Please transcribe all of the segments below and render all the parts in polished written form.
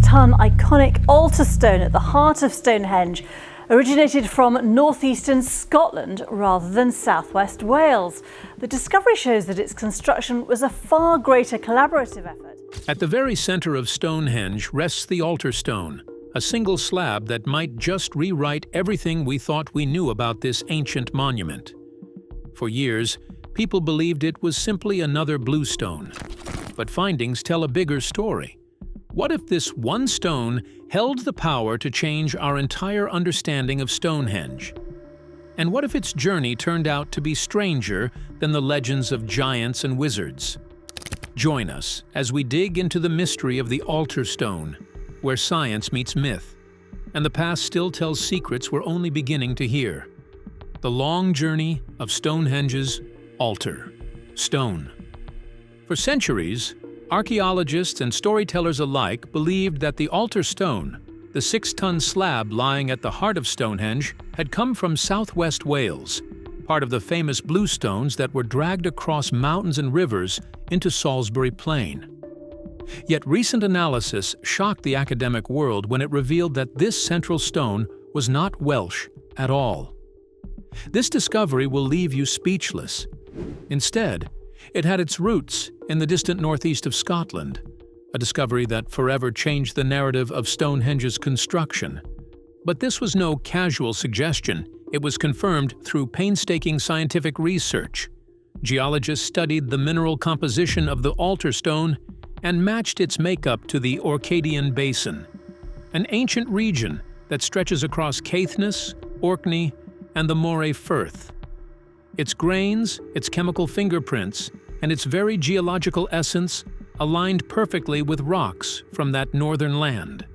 6-ton iconic altar stone at the heart of Stonehenge originated from northeastern Scotland rather than southwest Wales. The discovery shows that its construction was a far greater collaborative effort. At the very center of Stonehenge rests the altar stone, a single slab that might just rewrite everything we thought we knew about this ancient monument. For years, people believed it was simply another bluestone. But findings tell a bigger story. What if this one stone held the power to change our entire understanding of Stonehenge? And what if its journey turned out to be stranger than the legends of giants and wizards? Join us as we dig into the mystery of the altar stone, where science meets myth, and the past still tells secrets we're only beginning to hear. The long journey of Stonehenge's altar stone. For centuries, archaeologists and storytellers alike believed that the altar stone, the 6-ton slab lying at the heart of Stonehenge, had come from southwest Wales, part of the famous bluestones that were dragged across mountains and rivers into Salisbury Plain. Yet recent analysis shocked the academic world when it revealed that this central stone was not Welsh at all. This discovery will leave you speechless. Instead, it had its roots in the distant northeast of Scotland, a discovery that forever changed the narrative of Stonehenge's construction. But this was no casual suggestion. It was confirmed through painstaking scientific research. Geologists studied the mineral composition of the altar stone and matched its makeup to the Orcadian Basin, an ancient region that stretches across Caithness, Orkney, and the Moray Firth. Its grains, its chemical fingerprints, and its very geological essence aligned perfectly with rocks from that northern land.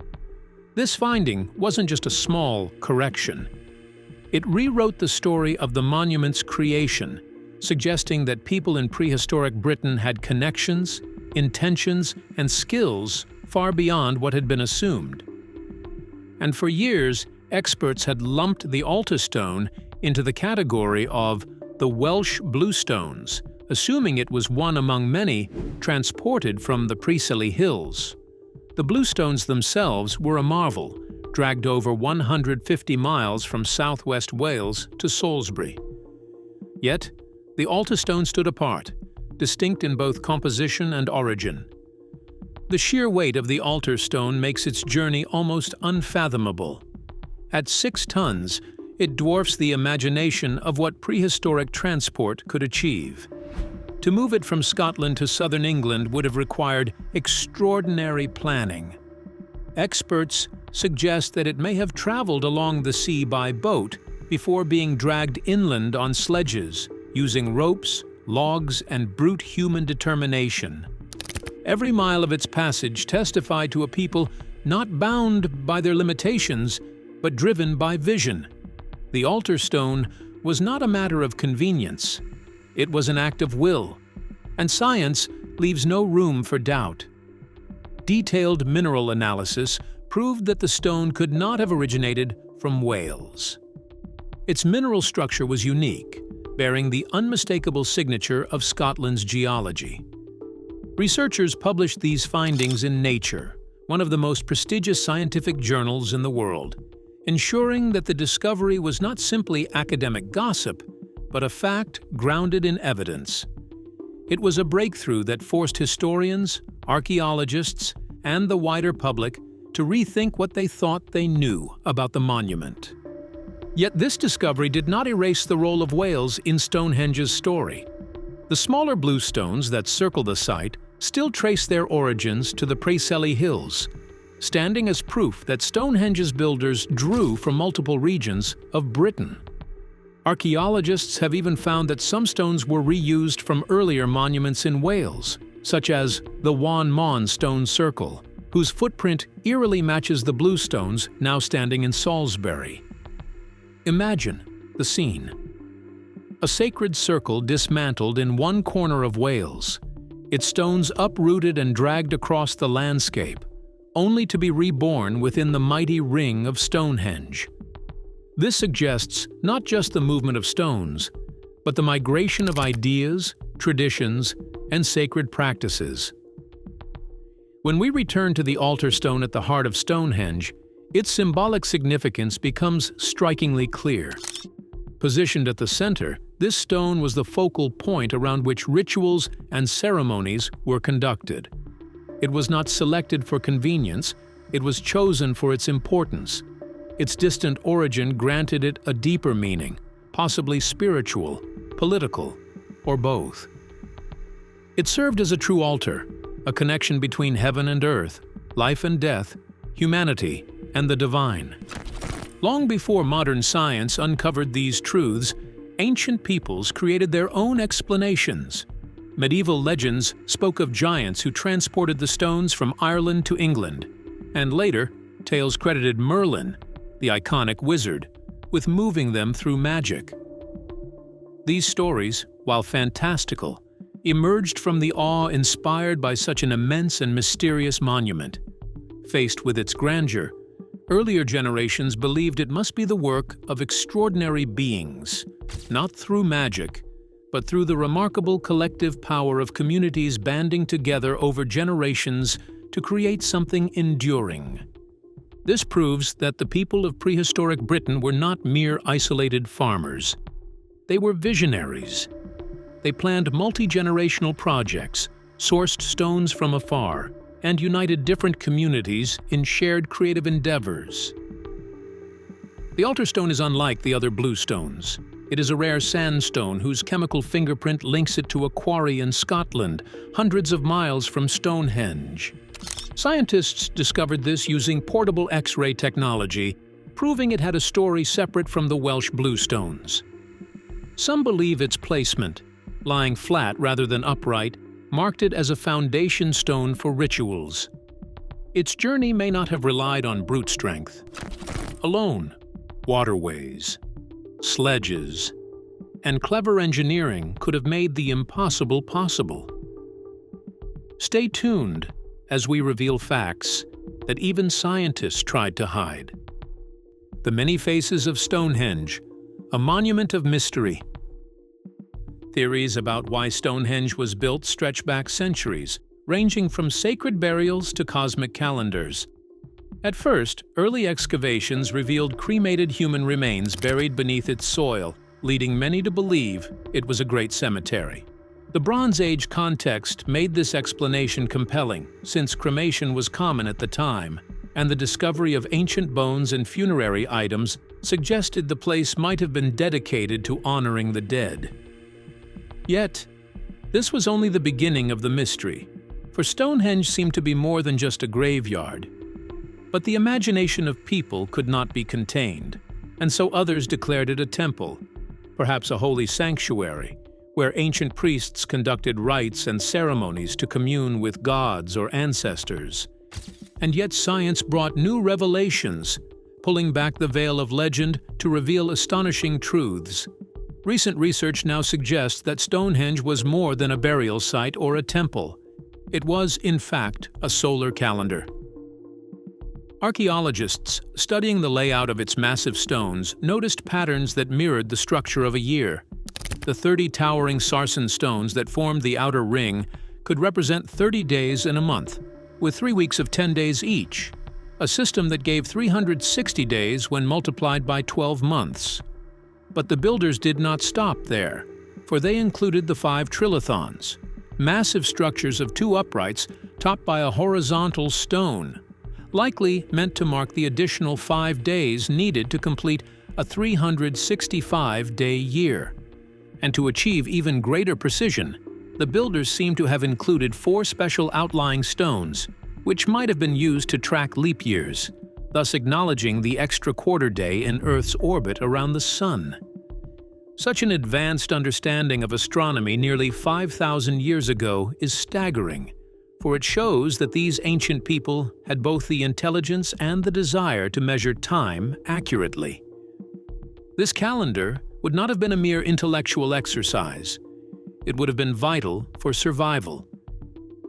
This finding wasn't just a small correction. It rewrote the story of the monument's creation, suggesting that people in prehistoric Britain had connections, intentions, and skills far beyond what had been assumed. And for years, experts had lumped the altar stone into the category of the Welsh bluestones, assuming it was one among many transported from the Preseli Hills. The bluestones themselves were a marvel, dragged over 150 miles from southwest Wales to Salisbury. Yet, the altar stone stood apart, distinct in both composition and origin. The sheer weight of the altar stone makes its journey almost unfathomable. At 6 tons, it dwarfs the imagination of what prehistoric transport could achieve. To move it from Scotland to southern England would have required extraordinary planning. Experts suggest that it may have traveled along the sea by boat before being dragged inland on sledges, using ropes, logs, and brute human determination. Every mile of its passage testified to a people not bound by their limitations, but driven by vision. The altar stone was not a matter of convenience. It was an act of will, and science leaves no room for doubt. Detailed mineral analysis proved that the stone could not have originated from Wales. Its mineral structure was unique, bearing the unmistakable signature of Scotland's geology. Researchers published these findings in Nature, one of the most prestigious scientific journals in the world, ensuring that the discovery was not simply academic gossip, but a fact grounded in evidence. It was a breakthrough that forced historians, archaeologists, and the wider public to rethink what they thought they knew about the monument. Yet this discovery did not erase the role of Wales in Stonehenge's story. The smaller bluestones that circle the site still trace their origins to the Preseli Hills, standing as proof that Stonehenge's builders drew from multiple regions of Britain. Archaeologists have even found that some stones were reused from earlier monuments in Wales, such as the Wan Mon stone circle, whose footprint eerily matches the bluestones now standing in Salisbury. Imagine the scene. A sacred circle dismantled in one corner of Wales, its stones uprooted and dragged across the landscape, only to be reborn within the mighty ring of Stonehenge. This suggests not just the movement of stones, but the migration of ideas, traditions, and sacred practices. When we return to the altar stone at the heart of Stonehenge, its symbolic significance becomes strikingly clear. Positioned at the center, this stone was the focal point around which rituals and ceremonies were conducted. It was not selected for convenience, it was chosen for its importance. Its distant origin granted it a deeper meaning, possibly spiritual, political, or both. It served as a true altar, a connection between heaven and earth, life and death, humanity and the divine. Long before modern science uncovered these truths, ancient peoples created their own explanations. Medieval legends spoke of giants who transported the stones from Ireland to England, and later, tales credited Merlin, the iconic wizard, with moving them through magic. These stories, while fantastical, emerged from the awe inspired by such an immense and mysterious monument. Faced with its grandeur, earlier generations believed it must be the work of extraordinary beings, not through magic, but through the remarkable collective power of communities banding together over generations to create something enduring. This proves that the people of prehistoric Britain were not mere isolated farmers. They were visionaries. They planned multi-generational projects, sourced stones from afar, and united different communities in shared creative endeavors. The altar stone is unlike the other bluestones. It is a rare sandstone whose chemical fingerprint links it to a quarry in Scotland, hundreds of miles from Stonehenge. Scientists discovered this using portable X-ray technology, proving it had a story separate from the Welsh bluestones. Some believe its placement, lying flat rather than upright, marked it as a foundation stone for rituals. Its journey may not have relied on brute strength. Alone, waterways, sledges, and clever engineering could have made the impossible possible. Stay tuned as we reveal facts that even scientists tried to hide. The Many Faces of Stonehenge, a monument of mystery. Theories about why Stonehenge was built stretch back centuries, ranging from sacred burials to cosmic calendars. At first, early excavations revealed cremated human remains buried beneath its soil, leading many to believe it was a great cemetery. The Bronze Age context made this explanation compelling, since cremation was common at the time, and the discovery of ancient bones and funerary items suggested the place might have been dedicated to honoring the dead. Yet, this was only the beginning of the mystery, for Stonehenge seemed to be more than just a graveyard. But the imagination of people could not be contained, and so others declared it a temple, perhaps a holy sanctuary, where ancient priests conducted rites and ceremonies to commune with gods or ancestors. And yet science brought new revelations, pulling back the veil of legend to reveal astonishing truths. Recent research now suggests that Stonehenge was more than a burial site or a temple. It was, in fact, a solar calendar. Archaeologists studying the layout of its massive stones noticed patterns that mirrored the structure of a year. The 30 towering sarsen stones that formed the outer ring could represent 30 days in a month, with 3 weeks of 10 days each, a system that gave 360 days when multiplied by 12 months. But the builders did not stop there, for they included the 5 trilithons, massive structures of 2 uprights topped by a horizontal stone, likely meant to mark the additional 5 days needed to complete a 365-day year. And to achieve even greater precision, the builders seem to have included 4 special outlying stones, which might have been used to track leap years, thus acknowledging the extra quarter day in Earth's orbit around the Sun. Such an advanced understanding of astronomy nearly 5,000 years ago is staggering, for it shows that these ancient people had both the intelligence and the desire to measure time accurately. This calendar would not have been a mere intellectual exercise. It would have been vital for survival.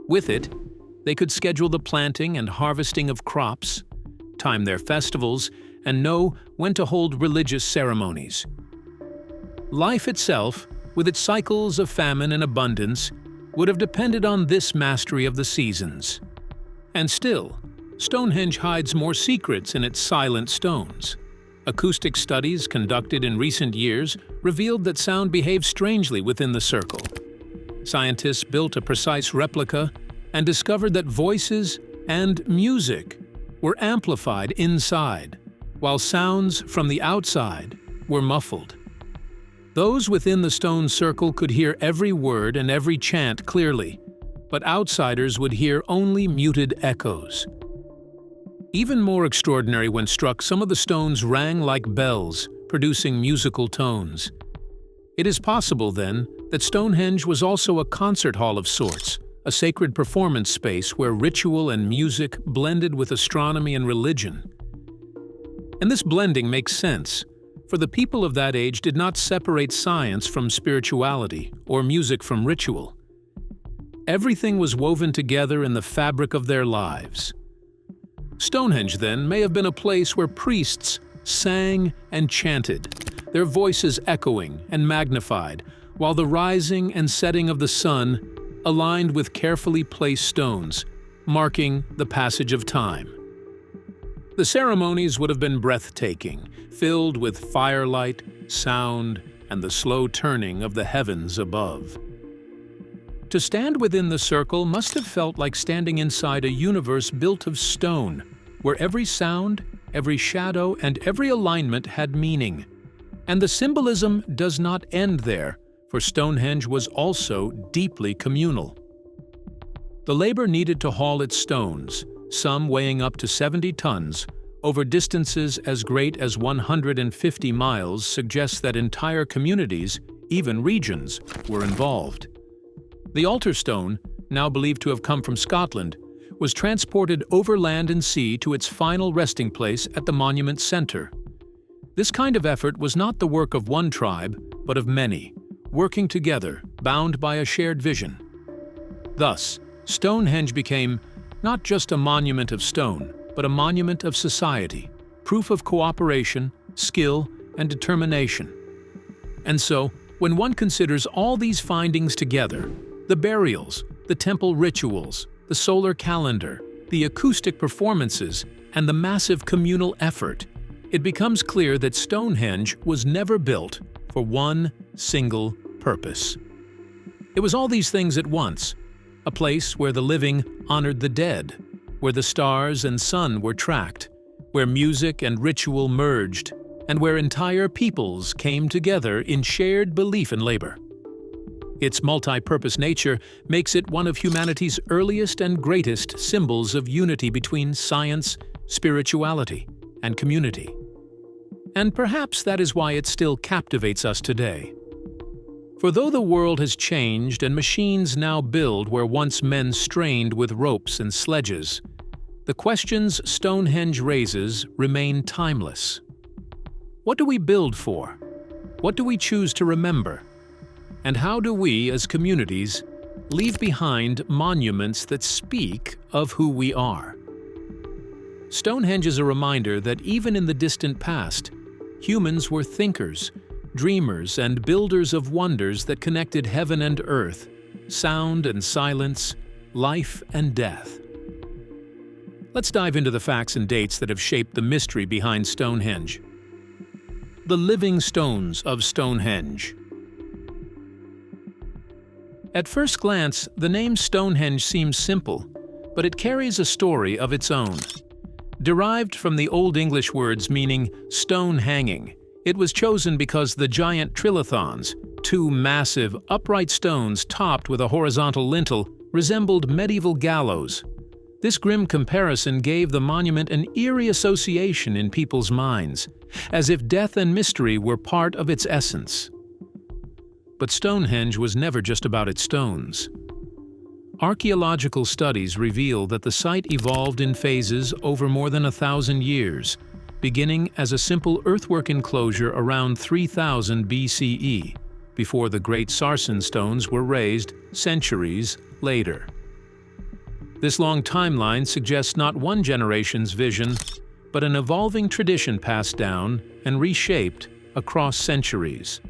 With it, they could schedule the planting and harvesting of crops, time their festivals, and know when to hold religious ceremonies. Life itself, with its cycles of famine and abundance, would have depended on this mastery of the seasons. And still, Stonehenge hides more secrets in its silent stones. Acoustic studies conducted in recent years revealed that sound behaves strangely within the circle. Scientists built a precise replica and discovered that voices and music were amplified inside, while sounds from the outside were muffled. Those within the stone circle could hear every word and every chant clearly, but outsiders would hear only muted echoes. Even more extraordinary when struck, some of the stones rang like bells, producing musical tones. It is possible, then, that Stonehenge was also a concert hall of sorts, a sacred performance space where ritual and music blended with astronomy and religion. And this blending makes sense, for the people of that age did not separate science from spirituality or music from ritual. Everything was woven together in the fabric of their lives. Stonehenge, then, may have been a place where priests sang and chanted, their voices echoing and magnified, while the rising and setting of the sun aligned with carefully placed stones, marking the passage of time. The ceremonies would have been breathtaking, filled with firelight, sound, and the slow turning of the heavens above. To stand within the circle must have felt like standing inside a universe built of stone, where every sound, every shadow, and every alignment had meaning. And the symbolism does not end there, for Stonehenge was also deeply communal. The labor needed to haul its stones, some weighing up to 70 tons, over distances as great as 150 miles, suggests that entire communities, even regions, were involved. The altar stone, now believed to have come from Scotland, was transported over land and sea to its final resting place at the monument's center. This kind of effort was not the work of one tribe, but of many, working together, bound by a shared vision. Thus, Stonehenge became not just a monument of stone, but a monument of society, proof of cooperation, skill, and determination. And so, when one considers all these findings together, the burials, the temple rituals, the solar calendar, the acoustic performances, and the massive communal effort, it becomes clear that Stonehenge was never built for one single purpose. It was all these things at once, a place where the living honored the dead, where the stars and sun were tracked, where music and ritual merged, and where entire peoples came together in shared belief and labor. Its multi-purpose nature makes it one of humanity's earliest and greatest symbols of unity between science, spirituality, and community. And perhaps that is why it still captivates us today. For though the world has changed and machines now build where once men strained with ropes and sledges, the questions Stonehenge raises remain timeless. What do we build for? What do we choose to remember? And how do we, as communities, leave behind monuments that speak of who we are? Stonehenge is a reminder that even in the distant past, humans were thinkers, dreamers, and builders of wonders that connected heaven and earth, sound and silence, life and death. Let's dive into the facts and dates that have shaped the mystery behind Stonehenge. The living stones of Stonehenge. At first glance, the name Stonehenge seems simple, but it carries a story of its own. Derived from the Old English words meaning stone hanging, it was chosen because the giant trilithons, two massive, upright stones topped with a horizontal lintel, resembled medieval gallows. This grim comparison gave the monument an eerie association in people's minds, as if death and mystery were part of its essence. But Stonehenge was never just about its stones. Archaeological studies reveal that the site evolved in phases over more than 1,000 years, beginning as a simple earthwork enclosure around 3000 BCE, before the great sarsen stones were raised centuries later. This long timeline suggests not one generation's vision, but an evolving tradition passed down and reshaped across centuries.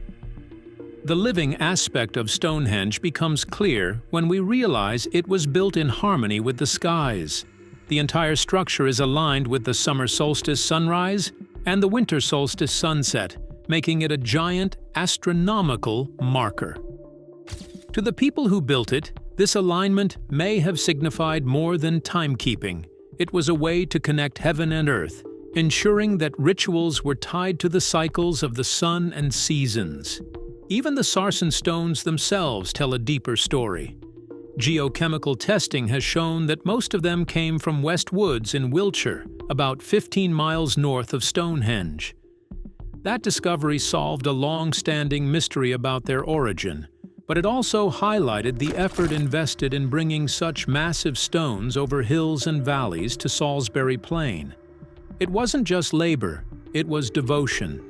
The living aspect of Stonehenge becomes clear when we realize it was built in harmony with the skies. The entire structure is aligned with the summer solstice sunrise and the winter solstice sunset, making it a giant, astronomical marker. To the people who built it, this alignment may have signified more than timekeeping. It was a way to connect heaven and earth, ensuring that rituals were tied to the cycles of the sun and seasons. Even the sarsen stones themselves tell a deeper story. Geochemical testing has shown that most of them came from West Woods in Wiltshire, about 15 miles north of Stonehenge. That discovery solved a long-standing mystery about their origin, but it also highlighted the effort invested in bringing such massive stones over hills and valleys to Salisbury Plain. It wasn't just labor, it was devotion.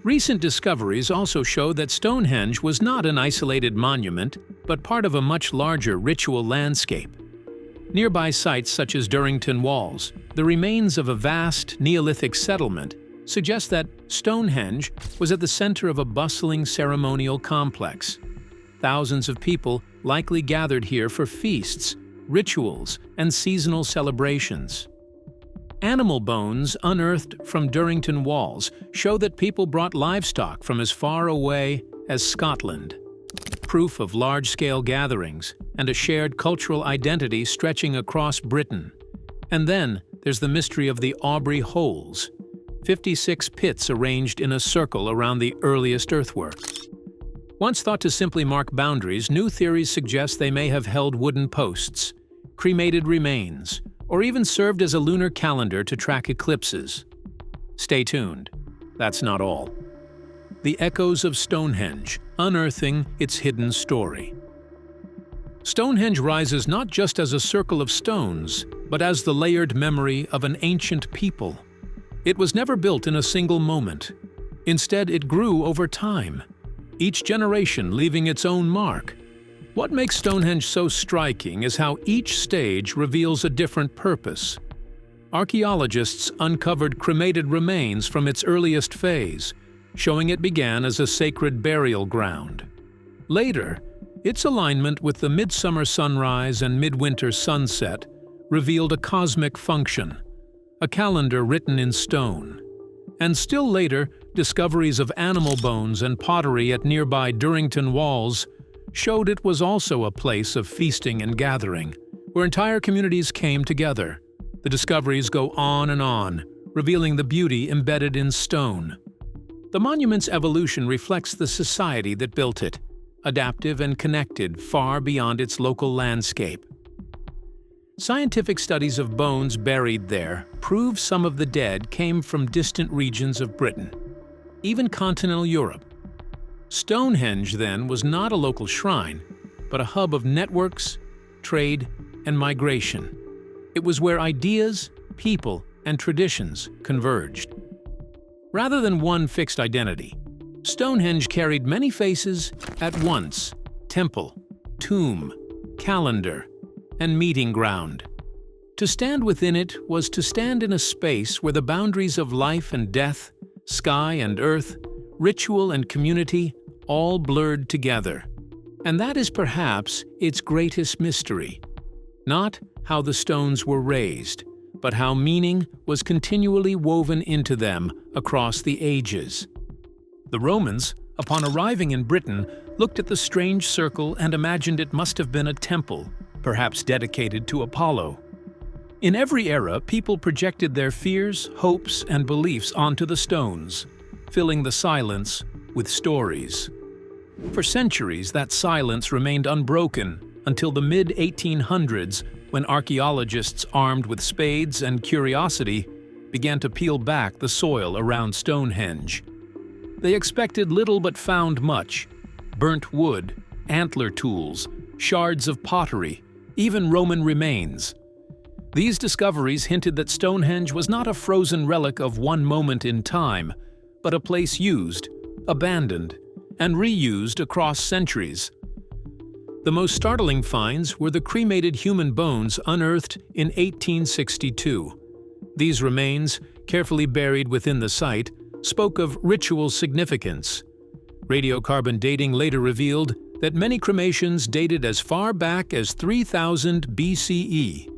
Recent discoveries also show that Stonehenge was not an isolated monument, but part of a much larger ritual landscape. Nearby sites such as Durrington Walls, the remains of a vast Neolithic settlement, suggest that Stonehenge was at the center of a bustling ceremonial complex. Thousands of people likely gathered here for feasts, rituals, and seasonal celebrations. Animal bones unearthed from Durrington Walls show that people brought livestock from as far away as Scotland. Proof of large-scale gatherings and a shared cultural identity stretching across Britain. And then there's the mystery of the Aubrey Holes, 56 pits arranged in a circle around the earliest earthwork. Once thought to simply mark boundaries, new theories suggest they may have held wooden posts, cremated remains, or even served as a lunar calendar to track eclipses. Stay tuned. That's not all. The echoes of Stonehenge, unearthing its hidden story. Stonehenge rises not just as a circle of stones, but as the layered memory of an ancient people. It was never built in a single moment. Instead, it grew over time, each generation leaving its own mark. What makes Stonehenge so striking is how each stage reveals a different purpose. Archaeologists uncovered cremated remains from its earliest phase, showing it began as a sacred burial ground. Later, its alignment with the midsummer sunrise and midwinter sunset revealed a cosmic function, a calendar written in stone. And still later, discoveries of animal bones and pottery at nearby Durrington Walls showed it was also a place of feasting and gathering, where entire communities came together. The discoveries go on, revealing the beauty embedded in stone. The monument's evolution reflects the society that built it, adaptive and connected far beyond its local landscape. Scientific studies of bones buried there prove some of the dead came from distant regions of Britain, even continental Europe. Stonehenge, then, was not a local shrine, but a hub of networks, trade, and migration. It was where ideas, people, and traditions converged. Rather than one fixed identity, Stonehenge carried many faces at once: temple, tomb, calendar, and meeting ground. To stand within it was to stand in a space where the boundaries of life and death, sky and earth, ritual and community all blurred together. And that is perhaps its greatest mystery. Not how the stones were raised, but how meaning was continually woven into them across the ages. The Romans, upon arriving in Britain, looked at the strange circle and imagined it must have been a temple, perhaps dedicated to Apollo. In every era, people projected their fears, hopes, and beliefs onto the stones, filling the silence with stories. For centuries, that silence remained unbroken until the mid-1800s, when archaeologists armed with spades and curiosity began to peel back the soil around Stonehenge. They expected little but found much: burnt wood, antler tools, shards of pottery, even Roman remains. These discoveries hinted that Stonehenge was not a frozen relic of one moment in time, but a place used, abandoned, and reused across centuries. The most startling finds were the cremated human bones unearthed in 1862. These remains, carefully buried within the site, spoke of ritual significance. Radiocarbon dating later revealed that many cremations dated as far back as 3000 BCE,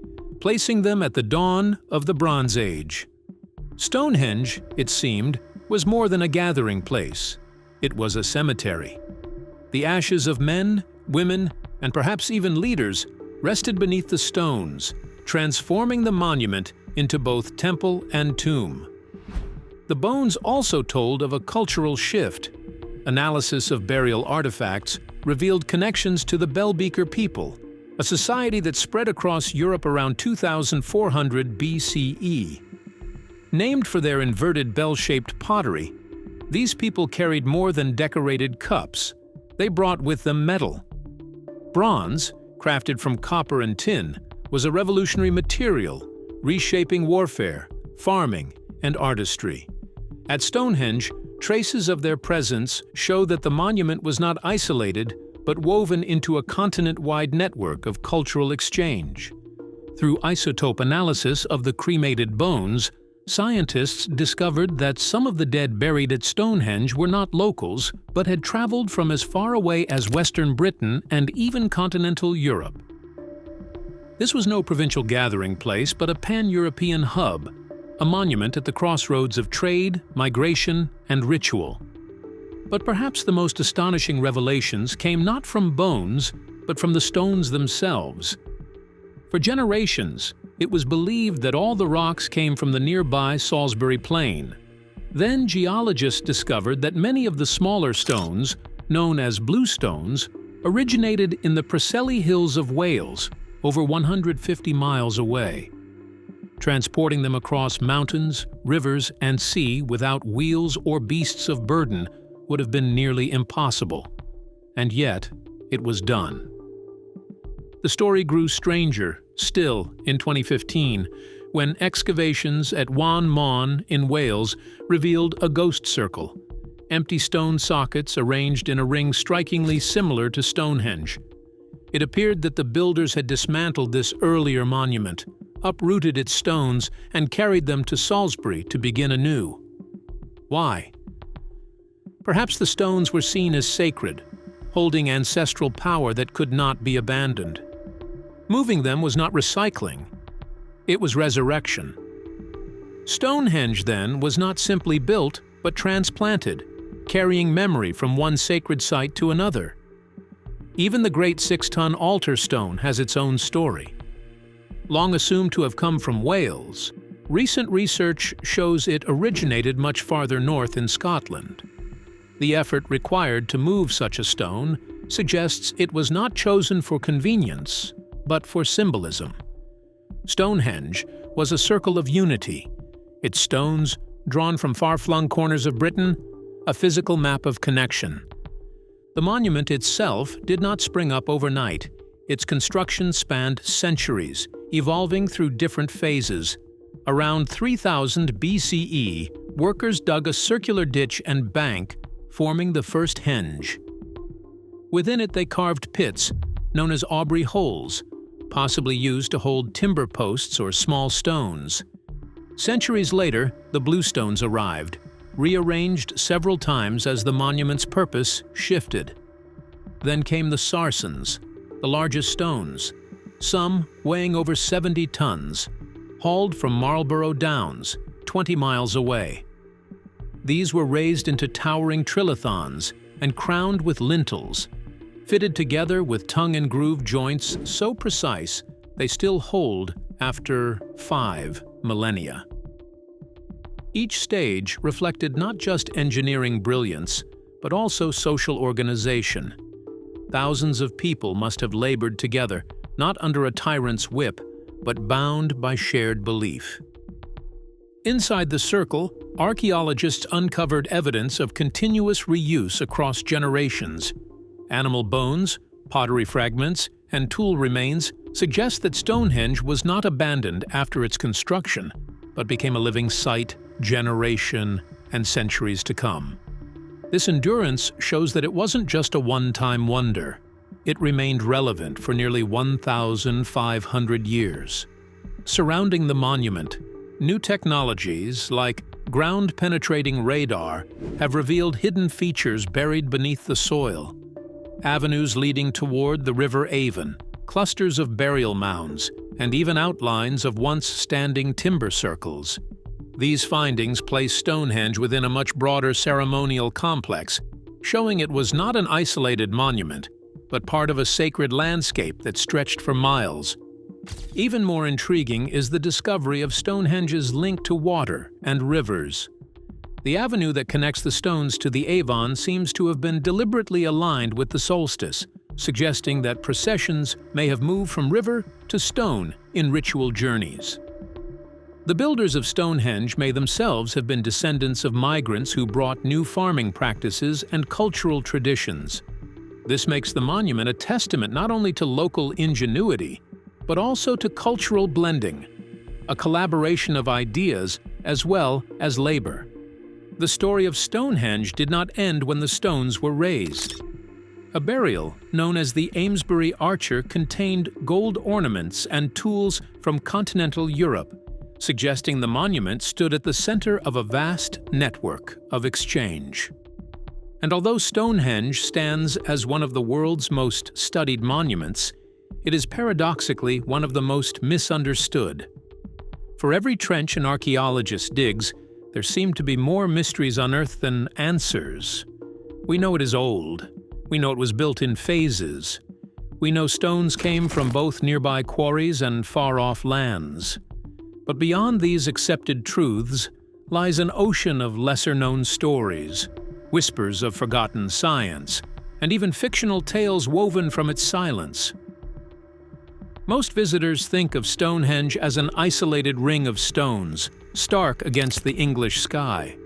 placing them at the dawn of the Bronze Age. Stonehenge, it seemed, was more than a gathering place. It was a cemetery. The ashes of men, women, and perhaps even leaders rested beneath the stones, transforming the monument into both temple and tomb. The bones also told of a cultural shift. Analysis of burial artifacts revealed connections to the Bellbeaker people, a society that spread across Europe around 2400 BCE. Named for their inverted bell-shaped pottery, these people carried more than decorated cups. They brought with them metal. Bronze, crafted from copper and tin, was a revolutionary material, reshaping warfare, farming, and artistry. At Stonehenge, traces of their presence show that the monument was not isolated, but woven into a continent-wide network of cultural exchange. Through isotope analysis of the cremated bones, scientists discovered that some of the dead buried at Stonehenge were not locals, but had traveled from as far away as Western Britain and even continental Europe. This was no provincial gathering place, but a pan-European hub, a monument at the crossroads of trade, migration, and ritual. But perhaps the most astonishing revelations came not from bones, but from the stones themselves. For generations, it was believed that all the rocks came from the nearby Salisbury Plain. Then geologists discovered that many of the smaller stones, known as bluestones, originated in the Preseli Hills of Wales, over 150 miles away. Transporting them across mountains, rivers, and sea without wheels or beasts of burden would have been nearly impossible. And yet, it was done. The story grew stranger still in 2015, when excavations at Wan Mawn in Wales revealed a ghost circle, empty stone sockets arranged in a ring strikingly similar to Stonehenge. It appeared that the builders had dismantled this earlier monument, uprooted its stones, and carried them to Salisbury to begin anew. Why? Perhaps the stones were seen as sacred, holding ancestral power that could not be abandoned. Moving them was not recycling, it was resurrection. Stonehenge, then, was not simply built, but transplanted, carrying memory from one sacred site to another. Even the great 6-ton altar stone has its own story. Long assumed to have come from Wales, recent research shows it originated much farther north in Scotland. The effort required to move such a stone suggests it was not chosen for convenience, but for symbolism. Stonehenge was a circle of unity, its stones, drawn from far-flung corners of Britain, a physical map of connection. The monument itself did not spring up overnight. Its construction spanned centuries, evolving through different phases. Around 3000 BCE, workers dug a circular ditch and bank, forming the first henge. Within it they carved pits, known as Aubrey holes, possibly used to hold timber posts or small stones. Centuries later, the bluestones arrived, rearranged several times as the monument's purpose shifted. Then came the sarsens, the largest stones, some weighing over 70 tons, hauled from Marlborough Downs, 20 miles away. These were raised into towering trilithons and crowned with lintels, fitted together with tongue and groove joints so precise they still hold after 5 millennia. Each stage reflected not just engineering brilliance, but also social organization. Thousands of people must have labored together, not under a tyrant's whip, but bound by shared belief. Inside the circle, archaeologists uncovered evidence of continuous reuse across generations. Animal bones, pottery fragments, and tool remains suggest that Stonehenge was not abandoned after its construction, but became a living site, generation, and centuries to come. This endurance shows that it wasn't just a one-time wonder. It remained relevant for nearly 1,500 years. Surrounding the monument, new technologies like ground-penetrating radar have revealed hidden features buried beneath the soil. Avenues leading toward the River Avon, clusters of burial mounds, and even outlines of once standing timber circles. These findings place Stonehenge within a much broader ceremonial complex, showing it was not an isolated monument, but part of a sacred landscape that stretched for miles. Even more intriguing is the discovery of Stonehenge's link to water and rivers. The avenue that connects the stones to the Avon seems to have been deliberately aligned with the solstice, suggesting that processions may have moved from river to stone in ritual journeys. The builders of Stonehenge may themselves have been descendants of migrants who brought new farming practices and cultural traditions. This makes the monument a testament not only to local ingenuity, but also to cultural blending, a collaboration of ideas as well as labor. The story of Stonehenge did not end when the stones were raised. A burial known as the Amesbury Archer contained gold ornaments and tools from continental Europe, suggesting the monument stood at the center of a vast network of exchange. And although Stonehenge stands as one of the world's most studied monuments, it is paradoxically one of the most misunderstood. For every trench an archaeologist digs, there seem to be more mysteries unearthed than answers. We know it is old. We know it was built in phases. We know stones came from both nearby quarries and far-off lands. But beyond these accepted truths lies an ocean of lesser-known stories, whispers of forgotten science, and even fictional tales woven from its silence. Most visitors think of Stonehenge as an isolated ring of stones, stark against the English sky.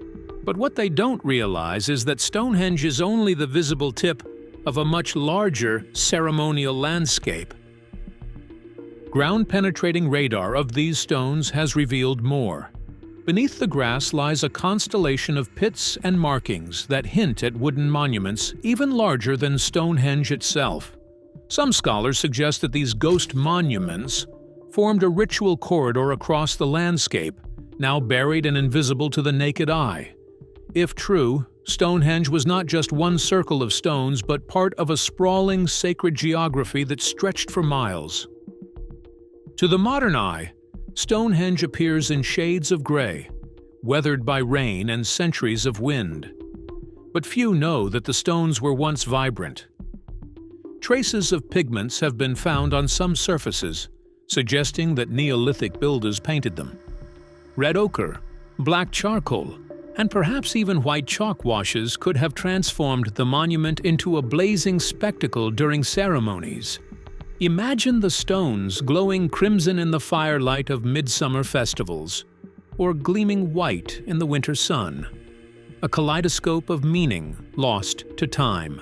But what they don't realize is that Stonehenge is only the visible tip of a much larger ceremonial landscape. Ground-penetrating radar of these stones has revealed more. Beneath the grass lies a constellation of pits and markings that hint at wooden monuments even larger than Stonehenge itself. Some scholars suggest that these ghost monuments formed a ritual corridor across the landscape, now buried and invisible to the naked eye. If true, Stonehenge was not just one circle of stones, but part of a sprawling sacred geography that stretched for miles. To the modern eye, Stonehenge appears in shades of gray, weathered by rain and centuries of wind. But few know that the stones were once vibrant. Traces of pigments have been found on some surfaces, suggesting that Neolithic builders painted them. Red ochre, black charcoal, and perhaps even white chalk washes could have transformed the monument into a blazing spectacle during ceremonies. Imagine the stones glowing crimson in the firelight of midsummer festivals, or gleaming white in the winter sun. A kaleidoscope of meaning lost to time.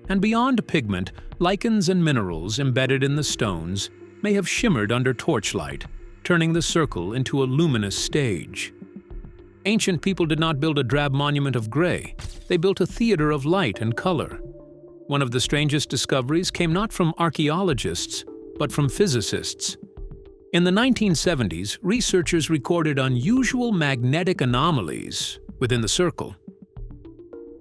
And beyond pigment, lichens and minerals embedded in the stones may have shimmered under torchlight, turning the circle into a luminous stage. Ancient people did not build a drab monument of gray. They built a theater of light and color. One of the strangest discoveries came not from archaeologists, but from physicists. In the 1970s, researchers recorded unusual magnetic anomalies within the circle.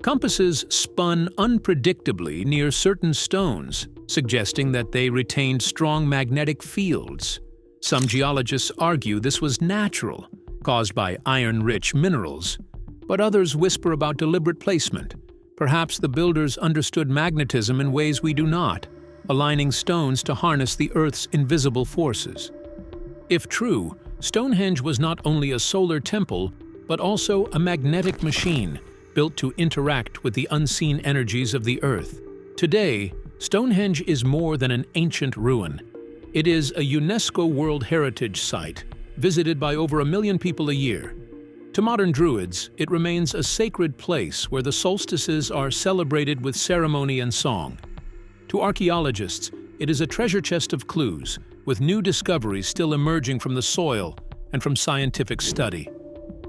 Compasses spun unpredictably near certain stones, suggesting that they retained strong magnetic fields. Some geologists argue this was natural, caused by iron-rich minerals, but others whisper about deliberate placement. Perhaps the builders understood magnetism in ways we do not, aligning stones to harness the Earth's invisible forces. If true, Stonehenge was not only a solar temple, but also a magnetic machine built to interact with the unseen energies of the Earth. Today, Stonehenge is more than an ancient ruin. It is a UNESCO World Heritage Site, visited by over 1 million people a year. To modern Druids, it remains a sacred place where the solstices are celebrated with ceremony and song. To archaeologists, it is a treasure chest of clues, with new discoveries still emerging from the soil and from scientific study.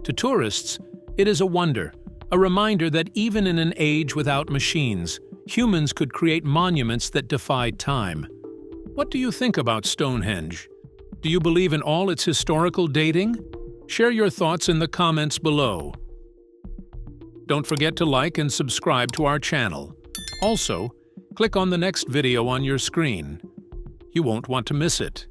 To tourists, it is a wonder, a reminder that even in an age without machines, humans could create monuments that defied time. What do you think about Stonehenge? Do you believe in all its historical dating? Share your thoughts in the comments below. Don't forget to like and subscribe to our channel. Also, click on the next video on your screen. You won't want to miss it.